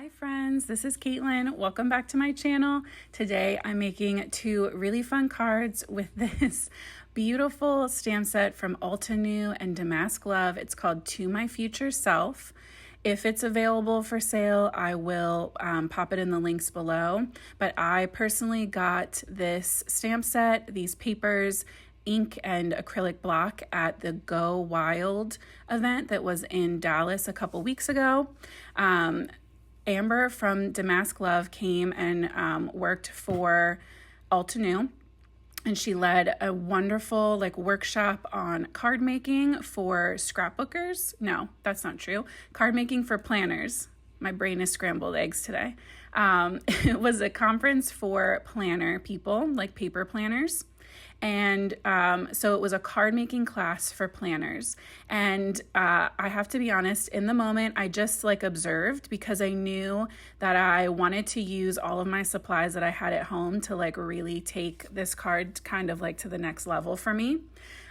Hi friends, this is Caitlin. Welcome back to my channel. Today I'm making two really fun cards with this beautiful stamp set from Altenew and Damask Love. It's called To My Future Self. If it's available for sale, I will pop it in the links below. But I personally got this stamp set, these papers, ink and acrylic block at the Go Wild event that was in Dallas a couple weeks ago. Amber from Damask Love came and worked for Altenew, and she led a wonderful workshop on card making for scrapbookers. No, that's not true. Card making for planners. My brain is scrambled eggs today. It was a conference for planner people, like paper planners. And so it was a card making class for planners. And I have to be honest, in the moment, I just observed because I knew that I wanted to use all of my supplies that I had at home to really take this card kind of to the next level for me.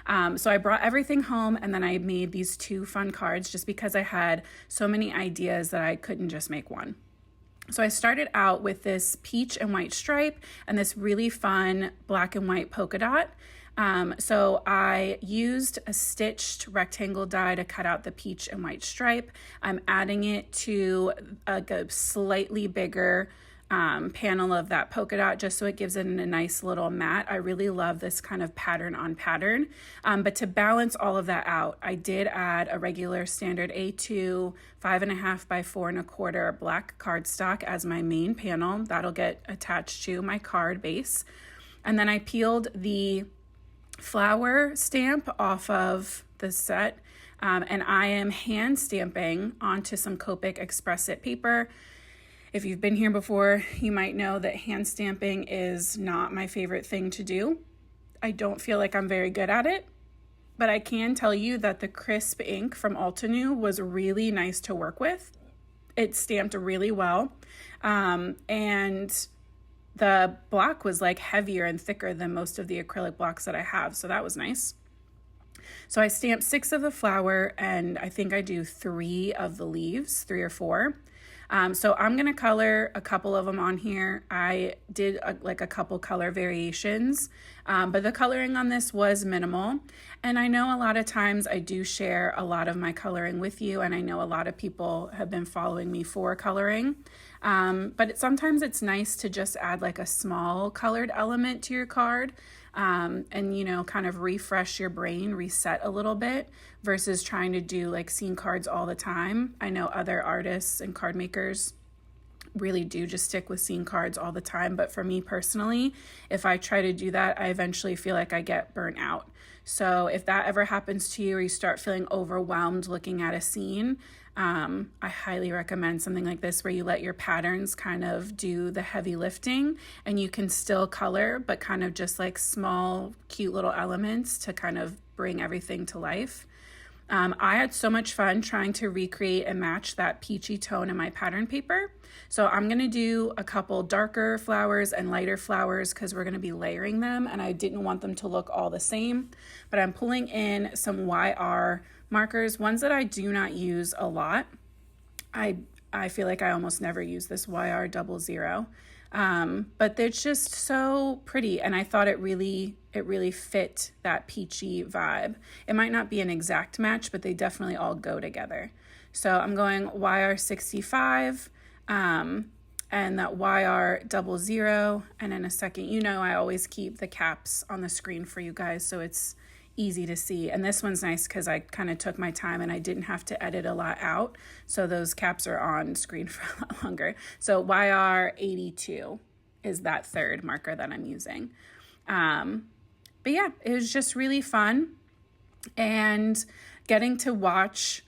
So I brought everything home and then I made these two fun cards just because I had so many ideas that I couldn't just make one. So I started out with this peach and white stripe and this really fun black and white polka dot. So I used a stitched rectangle die to cut out the peach and white stripe. I'm adding it to a slightly bigger panel of that polka dot just so it gives it a nice little mat. I really love this kind of pattern on pattern. But to balance all of that out, I did add a regular standard A2 5.5 by 4.25 black cardstock as my main panel. That'll get attached to my card base. And then I peeled the flower stamp off of the set. And I am hand stamping onto some Copic Express It paper. If you've been here before, you might know that hand stamping is not my favorite thing to do. I don't feel like I'm very good at it, but I can tell you that the crisp ink from Altenew was really nice to work with. It stamped really well, and the block was heavier and thicker than most of the acrylic blocks that I have, so that was nice. So I stamped 6 of the flower, and I think I do 3 of the leaves, 3 or 4. So I'm going to color a couple of them on here. I did a couple color variations, but the coloring on this was minimal. And I know a lot of times I do share a lot of my coloring with you, and I know a lot of people have been following me for coloring. But sometimes it's nice to just add a small colored element to your card, and kind of refresh your brain, reset a little bit versus trying to do scene cards all the time. I know other artists and card makers really do just stick with scene cards all the time, but for me personally, if I try to do that, I eventually feel like I get burnt out. So if that ever happens to you or you start feeling overwhelmed looking at a scene, I highly recommend something like this where you let your patterns kind of do the heavy lifting and you can still color, but kind of just small, cute little elements to kind of bring everything to life. I had so much fun trying to recreate and match that peachy tone in my pattern paper. So I'm going to do a couple darker flowers and lighter flowers because we're going to be layering them and I didn't want them to look all the same. But I'm pulling in some YR markers, ones that I do not use a lot. I feel like I almost never use this YR00. But it's just so pretty and I thought it really fit that peachy vibe. It might not be an exact match, but they definitely all go together. So I'm going YR65 and that YR00, and in a second, I always keep the caps on the screen for you guys so it's easy to see. And this one's nice because I kind of took my time and I didn't have to edit a lot out. So those caps are on screen for a lot longer. So YR82 is that third marker that I'm using. But yeah, it was just really fun. And getting to watch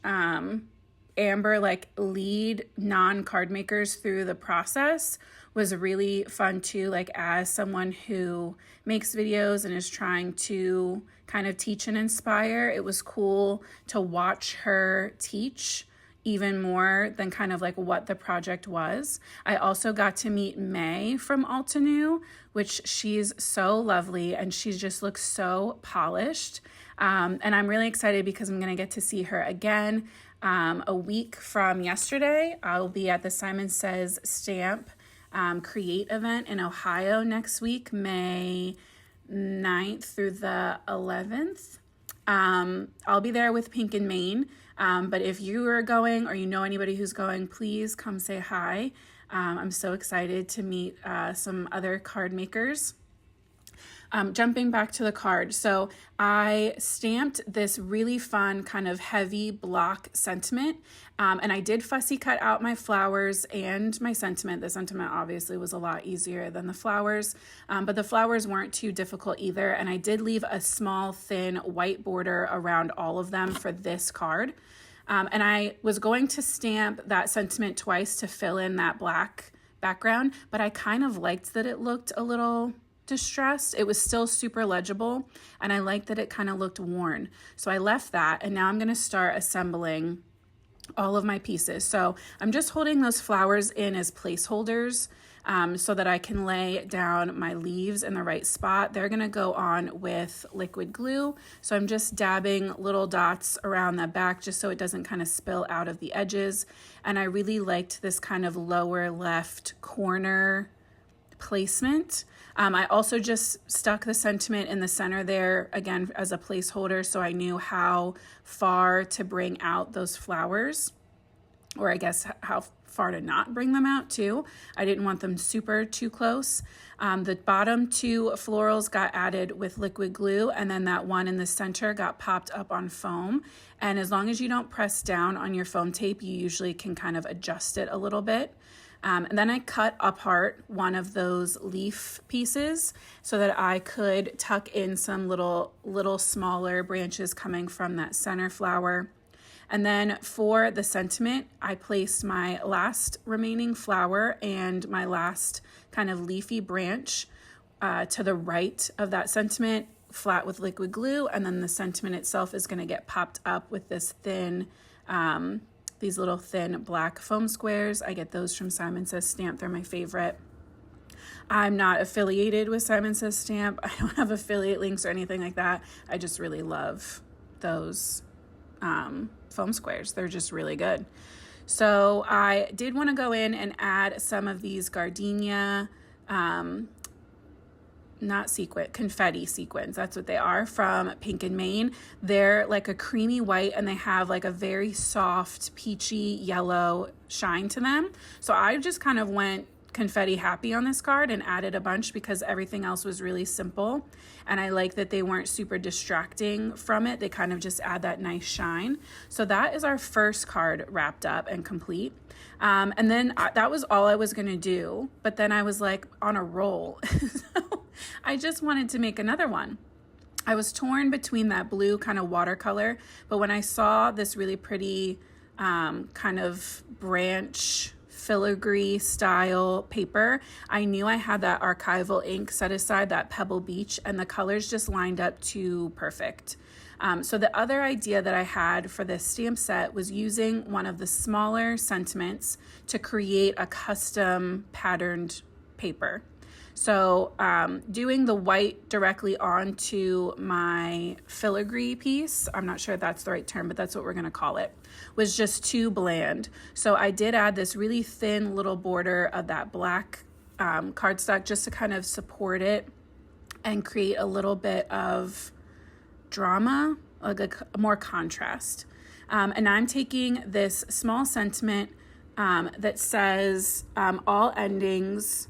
Amber lead non-card makers through the process was really fun too. As someone who makes videos and is trying to kind of teach and inspire, it was cool to watch her teach even more than kind of like what the project was. I also got to meet May from Altenew, which she's so lovely and she just looks so polished. And I'm really excited because I'm going to get to see her again a week from yesterday. I'll be at the Simon Says Stamp Create event in Ohio next week, May 9th through the 11th. I'll be there with Pink and Maine. But if you are going or you know anybody who's going, please come say hi. I'm so excited to meet some other card makers. Jumping back to the card. So I stamped this really fun kind of heavy block sentiment. And I did fussy cut out my flowers and my sentiment. The sentiment obviously was a lot easier than the flowers, but the flowers weren't too difficult either. And I did leave a small thin white border around all of them for this card. And I was going to stamp that sentiment twice to fill in that black background, but I kind of liked that it looked a little distressed. It was still super legible, and I liked that it kind of looked worn. So I left that, and now I'm going to start assembling all of my pieces. So I'm just holding those flowers in as placeholders so that I can lay down my leaves in the right spot. They're going to go on with liquid glue. So I'm just dabbing little dots around the back just so it doesn't kind of spill out of the edges. And I really liked this kind of lower left corner placement. I also just stuck the sentiment in the center there, again, as a placeholder, so I knew how far to bring out those flowers, or I guess how far to not bring them out too. I didn't want them super too close. The bottom two florals got added with liquid glue, and then that one in the center got popped up on foam. And as long as you don't press down on your foam tape, you usually can kind of adjust it a little bit. And then I cut apart one of those leaf pieces so that I could tuck in some little smaller branches coming from that center flower. And then for the sentiment, I placed my last remaining flower and my last kind of leafy branch to the right of that sentiment, flat with liquid glue. And then the sentiment itself is going to get popped up with this thin these little thin black foam squares. I get those from Simon Says Stamp. They're my favorite. I'm not affiliated with Simon Says Stamp. I don't have affiliate links or anything like that. I just really love those foam squares. They're just really good. So I did want to go in and add some of these gardenia, confetti sequins. That's what they are, from Pink and Maine. They're like a creamy white and they have like a very soft peachy yellow shine to them. So I just kind of went confetti happy on this card and added a bunch because everything else was really simple. And I like that they weren't super distracting from it. They kind of just add that nice shine. So that is our first card wrapped up and complete. And then that was all I was going to do. But then I was like on a roll. So I just wanted to make another one. I was torn between that blue kind of watercolor, but when I saw this really pretty kind of branch filigree style paper, I knew I had that archival ink set aside, that Pebble Beach, and the colors just lined up too perfect. So the other idea that I had for this stamp set was using one of the smaller sentiments to create a custom patterned paper. So doing the white directly onto my filigree piece, I'm not sure if that's the right term, but that's what we're going to call it, was just too bland. So I did add this really thin little border of that black cardstock just to kind of support it and create a little bit of drama, like a more contrast. And I'm taking this small sentiment that says all endings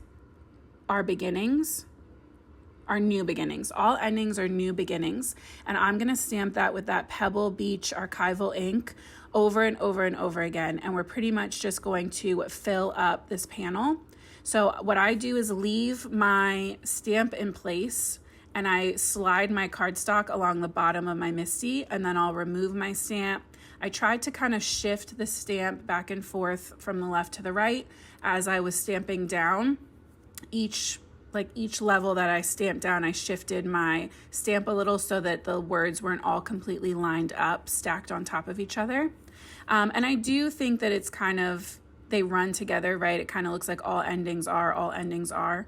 are beginnings, are new beginnings. All endings are new beginnings. And I'm going to stamp that with that Pebble Beach archival ink over and over and over again. And we're pretty much just going to fill up this panel. So what I do is leave my stamp in place and I slide my cardstock along the bottom of my MISTI, and then I'll remove my stamp. I tried to kind of shift the stamp back and forth from the left to the right as I was stamping down each like each level that I stamped down, I shifted my stamp a little so that the words weren't all completely lined up, stacked on top of each other. And I do think that it's kind of, they run together, right? It kind of looks like all endings are.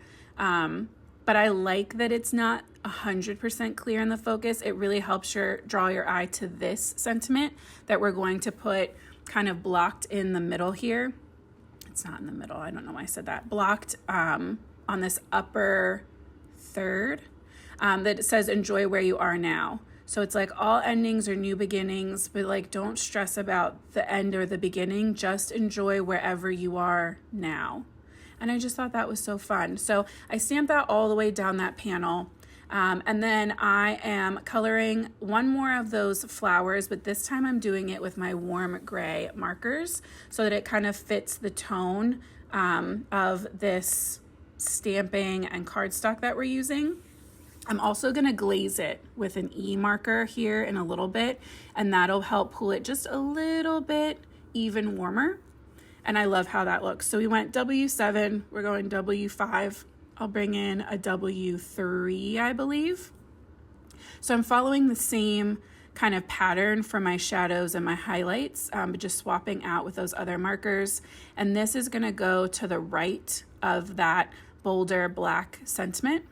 But I like that it's not 100% clear in the focus. It really helps draw your eye to this sentiment that we're going to put kind of blocked in the middle here. It's not in the middle. I don't know why I said that. Blocked on this upper third that says enjoy where you are now. So it's like all endings are new beginnings, but like don't stress about the end or the beginning. Just enjoy wherever you are now. And I just thought that was so fun. So I stamped that all the way down that panel. And then I am coloring one more of those flowers, but this time I'm doing it with my warm gray markers so that it kind of fits the tone of this stamping and cardstock that we're using. I'm also going to glaze it with an E marker here in a little bit, and that'll help pull it just a little bit even warmer. And I love how that looks. So we went W7, we're going W5. I'll bring in a W3, I believe. So I'm following the same kind of pattern for my shadows and my highlights, but just swapping out with those other markers. And this is going to go to the right of that bolder black sentiment.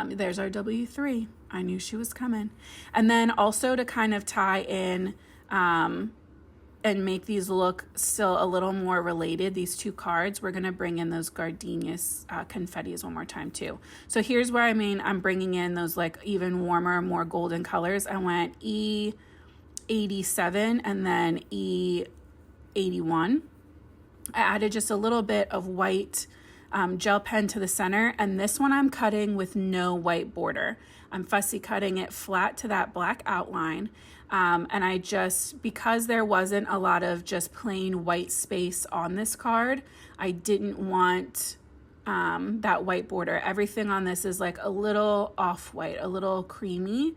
There's our W3. I knew she was coming. And then also to kind of tie in and make these look still a little more related, these two cards, we're going to bring in those gardenias confettis one more time too. So here's where I'm bringing in those like even warmer, more golden colors. I went E87 and then E81. I added just a little bit of white gel pen to the center, and this one I'm cutting with no white border. I'm fussy cutting it flat to that black outline, and I just, because there wasn't a lot of just plain white space on this card, I didn't want that white border. Everything on this is like a little off-white, a little creamy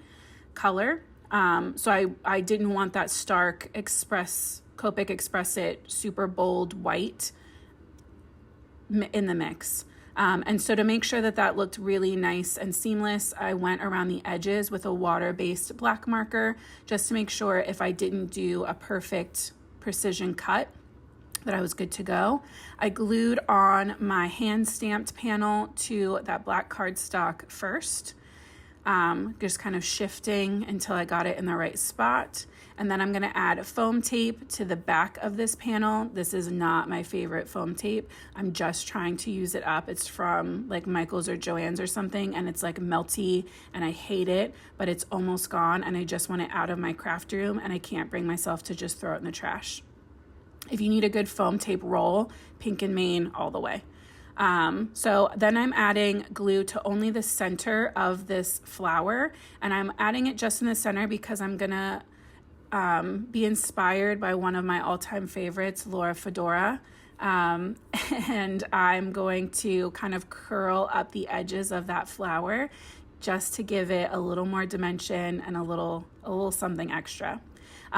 color, so I didn't want that stark Copic Express It super bold white in the mix. And so to make sure that that looked really nice and seamless, I went around the edges with a water-based black marker just to make sure if I didn't do a perfect precision cut that I was good to go. I glued on my hand-stamped panel to that black cardstock first, just kind of shifting until I got it in the right spot. And then I'm going to add foam tape to the back of this panel. This is not my favorite foam tape. I'm just trying to use it up. It's from like Michael's or Joann's or something, and it's like melty and I hate it, but it's almost gone and I just want it out of my craft room and I can't bring myself to just throw it in the trash. If you need a good foam tape roll, Pink and Maine all the way. So then I'm adding glue to only the center of this flower, and I'm adding it just in the center because I'm gonna be inspired by one of my all-time favorites, Laura Fedora, and I'm going to kind of curl up the edges of that flower just to give it a little more dimension and a little something extra.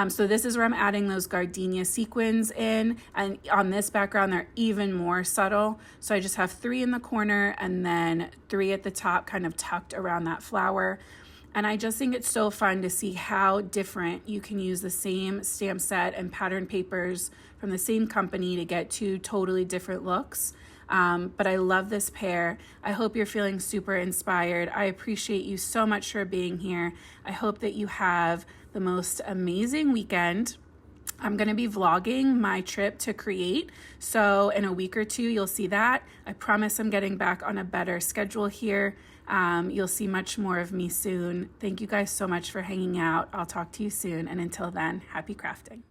So this is where I'm adding those gardenia sequins in, and on this background they're even more subtle. So I just have 3 in the corner and then 3 at the top kind of tucked around that flower. And I just think it's so fun to see how different you can use the same stamp set and pattern papers from the same company to get 2 totally different looks. But I love this pair. I hope you're feeling super inspired. I appreciate you so much for being here. I hope that you have the most amazing weekend. I'm going to be vlogging my trip to Create, so in a week or 2 you'll see that. I promise I'm getting back on a better schedule here. You'll see much more of me soon. Thank you guys so much for hanging out. I'll talk to you soon, and until then, happy crafting.